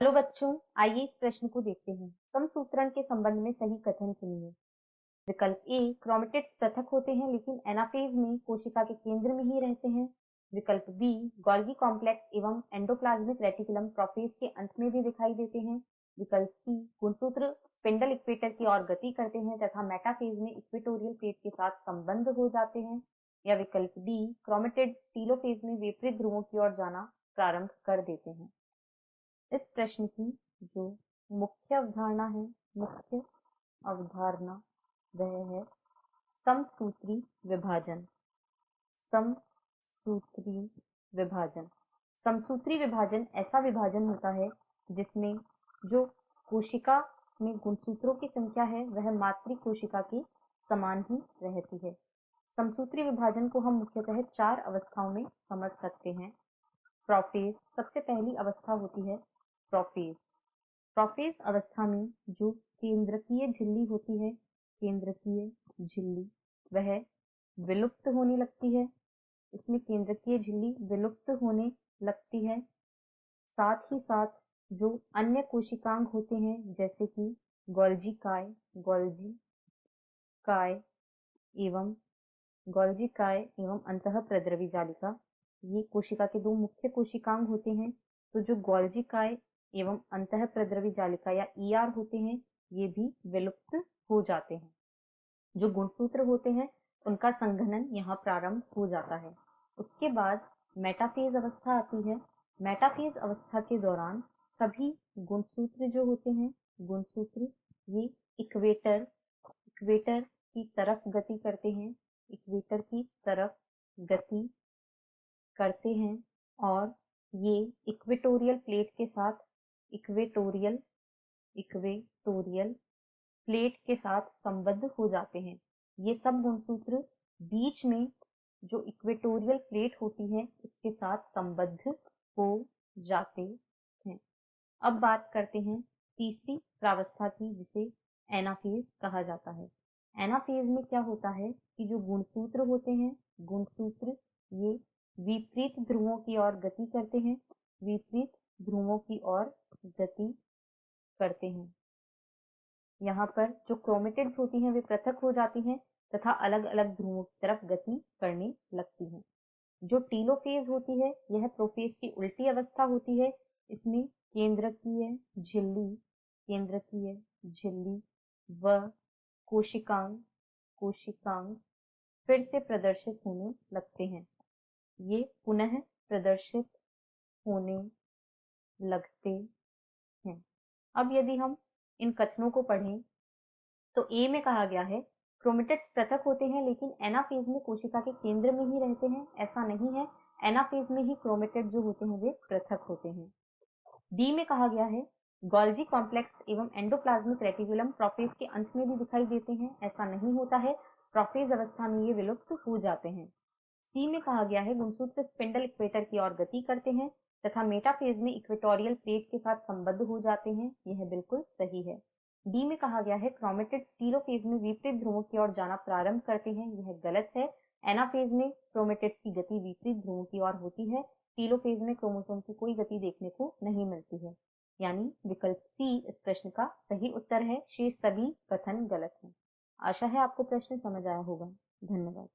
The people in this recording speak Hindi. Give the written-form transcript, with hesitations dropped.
हेलो बच्चों, आइए इस प्रश्न को देखते हैं। समसूत्रण के संबंध में सही कथन चुनिए। विकल्प ए, क्रोमेटिड्स पृथक होते हैं लेकिन एनाफेज में कोशिका के केंद्र में ही रहते हैं। विकल्प बी, गोल्गी कॉम्प्लेक्स एवं एंडोप्लाज्मिक रेटिकुलम प्रोफेज के अंत में भी दिखाई देते हैं। विकल्प सी, गुणसूत्र स्पिंडल इक्वेटर की ओर गति करते हैं तथा मेटाफेज में इक्वेटोरियल प्लेट के साथ संबंध हो जाते हैं। या विकल्प डी, क्रोमेटिड्स टीलोफेज में विपरीत ध्रुवों की ओर जाना प्रारंभ कर देते हैं। इस प्रश्न की जो मुख्य अवधारणा है, मुख्य अवधारणा वह है समसूत्री विभाजन। समसूत्री विभाजन। समसूत्री विभाजन ऐसा विभाजन होता है जिसमें जो कोशिका में गुणसूत्रों की संख्या है वह मातृ कोशिका के समान ही रहती है। समसूत्री विभाजन को हम मुख्यतः 4 अवस्थाओं में समझ सकते हैं। प्रोफेज, सबसे पहली अवस्था होती है प्रोफेज। प्रोफेज अवस्था में जो केंद्रकीय झिल्ली होती है, केंद्रकीय झिल्ली वह विलुप्त होने लगती है। इसमें केंद्रकीय झिल्ली विलुप्त होने लगती है। साथ ही साथ जो अन्य कोशिकांग होते हैं जैसे कि गोल्गी काय एवं अंतःप्रद्रवी जालिका, ये कोशिका के 2 मुख्य कोशिकांग होते हैं। तो जो गोल्गी काय एवं अंतःप्रद्रवी जालिका या ईआर होते हैं ये भी विलुप्त हो जाते हैं। जो गुणसूत्र होते हैं उनका संघनन यहाँ प्रारंभ हो जाता है। उसके बाद मेटाफेज अवस्था आती है। मेटाफेज अवस्था के दौरान सभी गुणसूत्र जो होते हैं, गुणसूत्र ये इक्वेटर की तरफ गति करते हैं, इक्वेटर की तरफ गति करते हैं और ये इक्वेटोरियल प्लेट के साथ इक्वेटोरियल प्लेट के साथ संबद्ध हो जाते हैं। ये सब गुणसूत्र बीच में जो इक्वेटोरियल प्लेट होती है इसके साथ संबद्ध हो जाते हैं। अब बात करते हैं तीसरी प्रावस्था की जिसे एनाफेज कहा जाता है। एनाफेज में क्या होता है कि जो गुणसूत्र होते हैं, गुणसूत्र ये विपरीत ध्रुवों की ओर गति करते हैं, विपरीत ध्रुवों की ओर गति करते हैं। यहाँ पर जो क्रोमेटिड्स होती हैं वे पृथक हो जाती हैं तथा अलग अलग ध्रुवों की तरफ गति करने लगती हैं। जो टीलोफेज होती है यह प्रोफेज की उल्टी अवस्था होती है। इसमें केंद्रकीय झिल्ली व कोशिकांग फिर से प्रदर्शित होने लगते हैं। ये पुनः प्रदर्शित होने लगते हैं। अब यदि हम इन कथनों को पढ़ें तो ए में कहा गया है क्रोमेटिड्स पृथक होते हैं लेकिन एनाफेज में कोशिका के केंद्र में ही रहते हैं। ऐसा नहीं है, एनाफेज में ही क्रोमेटिड जो होते हैं वे पृथक होते हैं। बी में कहा गया है गोल्गी कॉम्प्लेक्स एवं एंडोप्लाज्मिक रेटिकुलम प्रोफेज के अंत में भी दिखाई देते हैं। ऐसा नहीं होता है, प्रोफेज अवस्था में ये विलुप्त हो जाते हैं। सी में कहा गया है गुणसूत्र स्पिंडल इक्वेटर की ओर गति करते हैं तथा मेटाफेज में इक्वेटोरियल प्लेट के साथ संबद्ध हो जाते हैं। यह बिल्कुल सही है। डी में कहा गया है क्रोमेटिड्स टीलोफेज में विपरीत ध्रुवों की ओर जाना प्रारंभ करते हैं। यह गलत है। एनाफेज में क्रोमेटिड्स की गति विपरीत ध्रुवों की ओर होती है। टीलोफेज में क्रोमोसोम की कोई गति देखने को नहीं मिलती है। यानी विकल्प सी इस प्रश्न का सही उत्तर है। शेष सभी कथन गलत हैं। आशा है आपको प्रश्न समझ आया होगा। धन्यवाद।